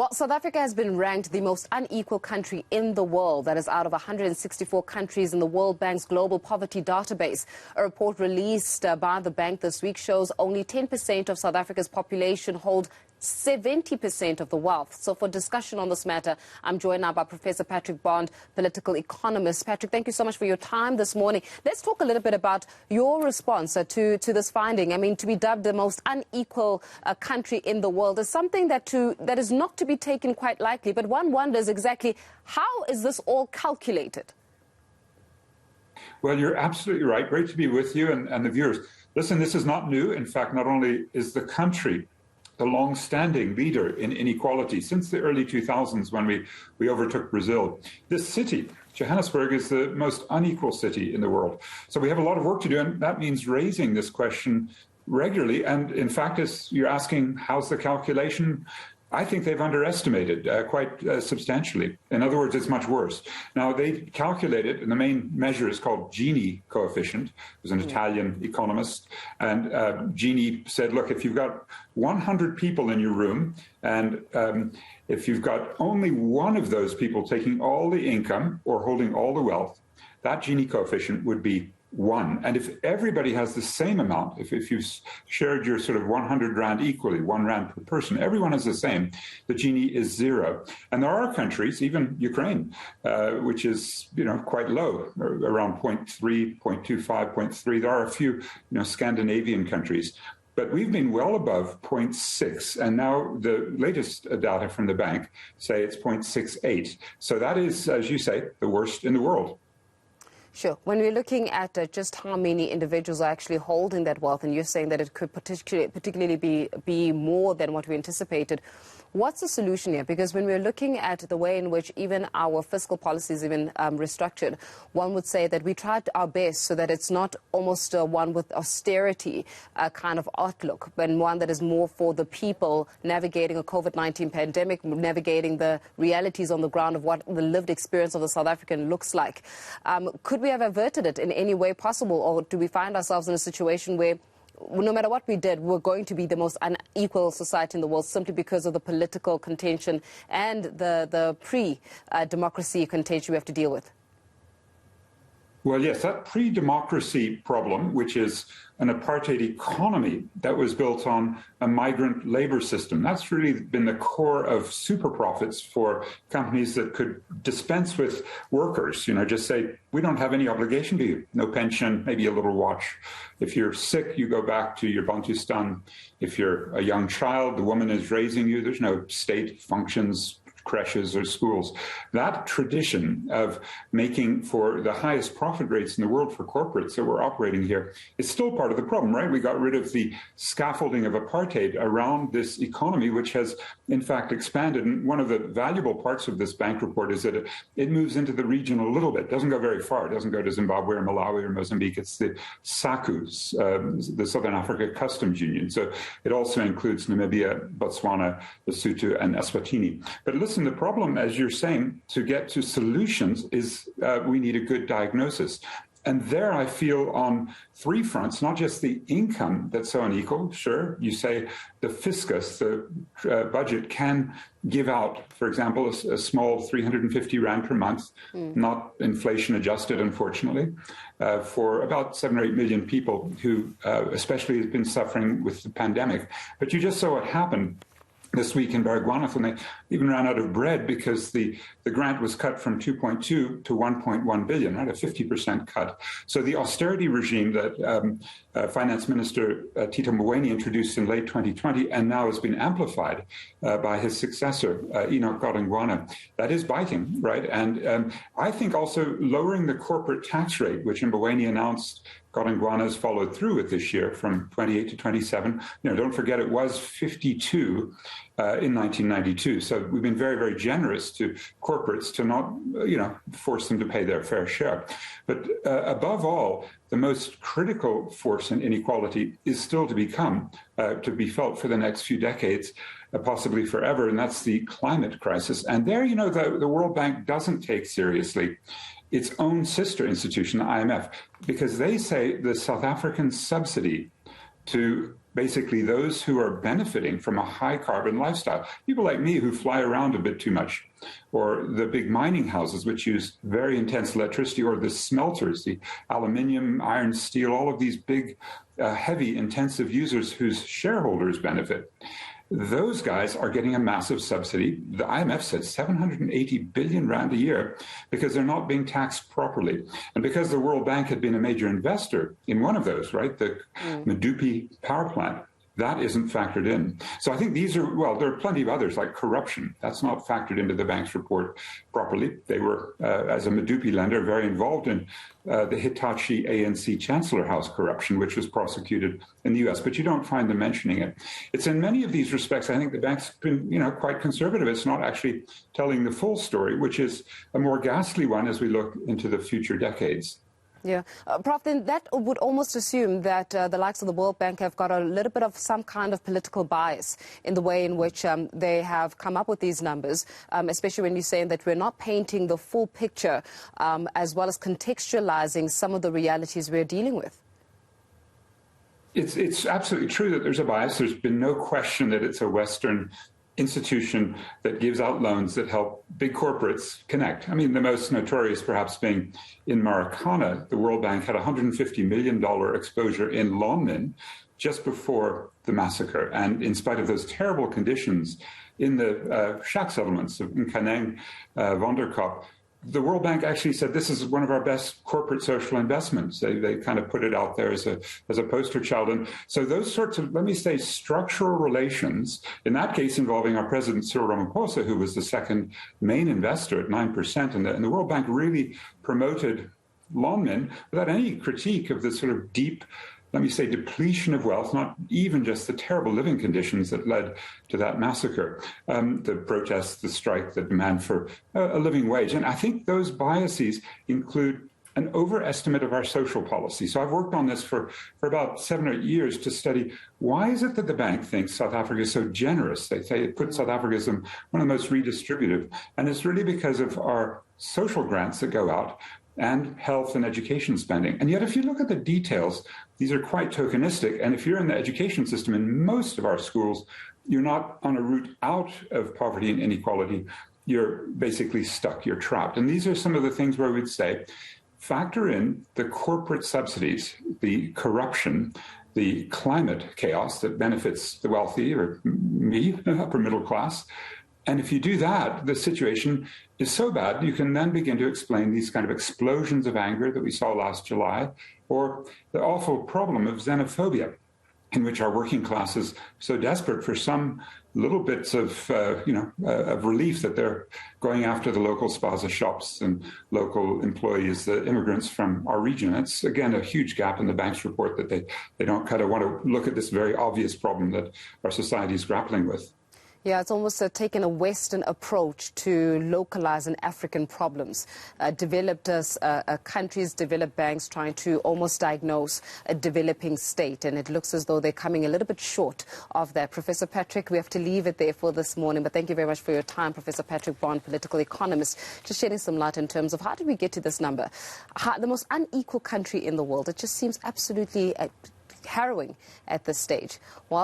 Well, South Africa has been ranked the most unequal country in the world. That is out of 164 countries in the World Bank's Global Poverty Database. A report released by the bank this week shows only 10% of South Africa's population hold 70% of the wealth. So for discussion on this matter, I'm joined now by Professor Patrick Bond, political economist. Patrick, thank you so much for your time this morning. Let's talk a little bit about your response to this finding. I mean, to be dubbed the most unequal country in the world is something that is not to be taken quite lightly. But one wonders exactly how is this all calculated? Well, you're absolutely right. Great to be with you and the viewers. Listen, this is not new. In fact, not only is the country the long-standing leader in inequality since the early 2000s when we overtook Brazil. This city, Johannesburg, is the most unequal city in the world. So we have a lot of work to do, and that means raising this question regularly. And in fact, as you're asking, how's the calculation? I think they've underestimated quite substantially. In other words, it's much worse. Now, they calculated, and the main measure is called Gini coefficient. It was an Italian economist. And Gini said, look, if you've got 100 people in your room, and if you've got only one of those people taking all the income or holding all the wealth, that Gini coefficient would be 1. And if everybody has the same amount, if you've shared your sort of 100 Rand equally, 1 Rand per person, everyone has the same, the Gini is 0. And there are countries, even Ukraine, which is, quite low, around 0.3, 0.25, 0.3. There are a few, Scandinavian countries. But we've been well above 0.6, and now the latest data from the bank say it's 0.68. So that is, as you say, the worst in the world. Sure. When we're looking at just how many individuals are actually holding that wealth, and you're saying that it could particularly be more than what we anticipated, what's the solution here? Because when we're looking at the way in which even our fiscal policies even restructured, one would say that we tried our best so that it's not almost one with austerity kind of outlook, but one that is more for the people navigating a COVID-19 pandemic, navigating the realities on the ground of what the lived experience of the South African looks like. Could we have averted it in any way possible, or do we find ourselves in a situation where no matter what we did, we're going to be the most unequal society in the world simply because of the political contention and the pre-democracy contention we have to deal with? Well, yes, that pre-democracy problem, which is an apartheid economy that was built on a migrant labor system, that's really been the core of super profits for companies that could dispense with workers, just say, we don't have any obligation to you, no pension, maybe a little watch. If you're sick, you go back to your Bantustan. If you're a young child, the woman is raising you, there's no state functions, creches or schools. That tradition of making for the highest profit rates in the world for corporates that were operating here is still part of the problem, right? We got rid of the scaffolding of apartheid around this economy, which has in fact expanded. And one of the valuable parts of this bank report is that it moves into the region a little bit. It doesn't go very far. It doesn't go to Zimbabwe or Malawi or Mozambique. It's the SACUs, the Southern Africa Customs Union. So it also includes Namibia, Botswana, Lesotho, and Eswatini. But listen, the problem, as you're saying, to get to solutions is we need a good diagnosis. And there I feel on 3 fronts, not just the income that's so unequal. Sure, you say the fiscus, the budget can give out, for example, a small 350 Rand per month, not inflation adjusted, unfortunately, for about 7 or 8 million people who especially have been suffering with the pandemic. But you just saw what happened this week in Baragwanath, when they even ran out of bread because the grant was cut from 2.2 to 1.1 billion, right, a 50% cut. So the austerity regime that Finance Minister Tito Mboweni introduced in late 2020 and now has been amplified by his successor, Enoch Godongwana, that is biting, right? And I think also lowering the corporate tax rate, which Mboweni announced Godongwana has followed through with this year from 28 to 27. Don't forget it was 52 in 1992. So we've been very, very generous to corporates to not, force them to pay their fair share. But above all, the most critical force in inequality is still to be felt for the next few decades, possibly forever, and that's the climate crisis. And there, the World Bank doesn't take seriously its own sister institution, the IMF, because they say the South African subsidy to basically those who are benefiting from a high carbon lifestyle. People like me who fly around a bit too much, or the big mining houses which use very intense electricity, or the smelters, the aluminium, iron, steel, all of these big, heavy, intensive users whose shareholders benefit. Those guys are getting a massive subsidy. The IMF said 780 billion rand a year because they're not being taxed properly. And because the World Bank had been a major investor in one of those, right, the Medupi power plant, that isn't factored in. So I think these are, well, there are plenty of others like corruption. That's not factored into the bank's report properly. They were, as a Medupi lender, very involved in the Hitachi ANC Chancellor House corruption, which was prosecuted in the US, but you don't find them mentioning it. It's in many of these respects, I think the bank's been, quite conservative. It's not actually telling the full story, which is a more ghastly one as we look into the future decades. Yeah. Prof, then that would almost assume that the likes of the World Bank have got a little bit of some kind of political bias in the way in which they have come up with these numbers, especially when you're saying that we're not painting the full picture as well as contextualizing some of the realities we're dealing with. It's absolutely true that there's a bias. There's been no question that it's a Western institution that gives out loans that help big corporates connect. I mean, the most notorious perhaps being in Marikana. The World Bank had $150 million exposure in Lonmin just before the massacre. And in spite of those terrible conditions in the shack settlements in Kaneng, Vonderkop, the World Bank actually said this is one of our best corporate social investments. They kind of put it out there as a poster child. And so those sorts of, let me say, structural relations, in that case involving our president, Cyril Ramaphosa, who was the second main investor at 9%, and the World Bank really promoted Lonmin without any critique of the sort of deep, let me say, depletion of wealth, not even just the terrible living conditions that led to that massacre, the protests, the strike, the demand for a living wage. And I think those biases include an overestimate of our social policy. So I've worked on this for about 7 or 8 years to study why is it that the bank thinks South Africa is so generous. They say it puts South Africa as one of the most redistributive. And it's really because of our social grants that go out and health and education spending. And yet, if you look at the details, these are quite tokenistic. And if you're in the education system in most of our schools, you're not on a route out of poverty and inequality. You're basically stuck, you're trapped. And these are some of the things where we'd say, factor in the corporate subsidies, the corruption, the climate chaos that benefits the wealthy or me, upper middle class. And if you do that, the situation is so bad, you can then begin to explain these kind of explosions of anger that we saw last July, or the awful problem of xenophobia, in which our working class is so desperate for some little bits of, of relief that they're going after the local spaza shops and local employees, the immigrants from our region. That's, again, a huge gap in the bank's report that they don't kind of want to look at this very obvious problem that our society is grappling with. Yeah, it's almost taken a Western approach to localizing African problems. Developed countries, developed banks trying to almost diagnose a developing state, and it looks as though they're coming a little bit short of that. Professor Patrick, we have to leave it there for this morning, but thank you very much for your time, Professor Patrick Bond, political economist, just shedding some light in terms of how did we get to this number? The most unequal country in the world. It just seems absolutely harrowing at this stage. Well,